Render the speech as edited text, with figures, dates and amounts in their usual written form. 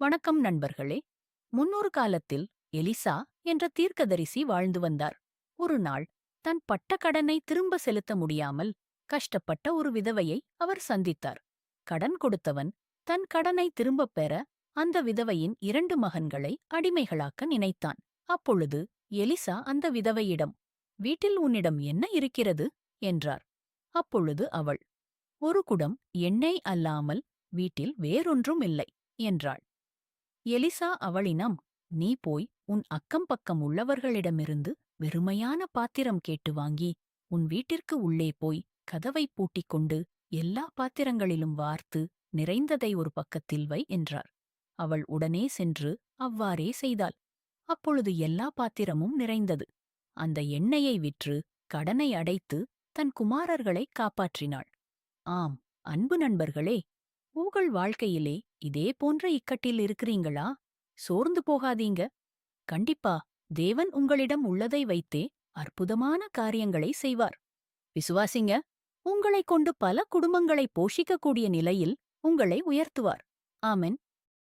வணக்கம் நண்பர்களே. முன்னொரு காலத்தில் எலிசா என்ற தீர்க்கதரிசி வாழ்ந்து வந்தார். ஒரு நாள் தன் பட்ட கடனை திரும்ப செலுத்த முடியாமல் கஷ்டப்பட்ட ஒரு விதவையை அவர் சந்தித்தார். கடன் கொடுத்தவன் தன் கடனை திரும்பப் பெற அந்த விதவையின் 2 மகன்களை அடிமைகளாக்க நினைத்தான். அப்பொழுது எலிசா அந்த விதவையிடம், வீட்டில் உன்னிடம் என்ன இருக்கிறது என்றார். அப்பொழுது அவள், ஒரு குடம் எண்ணெய் அல்லாமல் வீட்டில் வேறொன்றும் இல்லை என்றாள். எலிசா அவளினம், நீ போய் உன் அக்கம் பக்கம் உள்ளவர்களிடமிருந்து வெறுமையான பாத்திரம் கேட்டு வாங்கி உன் வீட்டிற்கு உள்ளே போய் கதவைப் பூட்டிக் கொண்டு எல்லா பாத்திரங்களிலும் வார்த்து நிறைந்ததை ஒரு பக்கத்தில் வை என்றார். அவள் உடனே சென்று அவ்வாறே செய்தாள். அப்பொழுது எல்லா பாத்திரமும் நிறைந்தது. அந்த எண்ணெயை விற்று கடனை அடைத்து தன் குமாரர்களை காப்பாற்றினாள். ஆம், அன்பு நண்பர்களே, உங்கள் வாழ்க்கையிலே இதே போன்ற இக்கட்டில் இருக்கிறீங்களா? சோர்ந்து போகாதீங்க. கண்டிப்பா தேவன் உங்களிடம் உள்ளதை வைத்தே அற்புதமான காரியங்களை செய்வார். விசுவாசிங்க. உங்களைக் கொண்டு பல குடும்பங்களை போஷிக்கக்கூடிய நிலையில் உங்களை உயர்த்துவார். ஆமென்.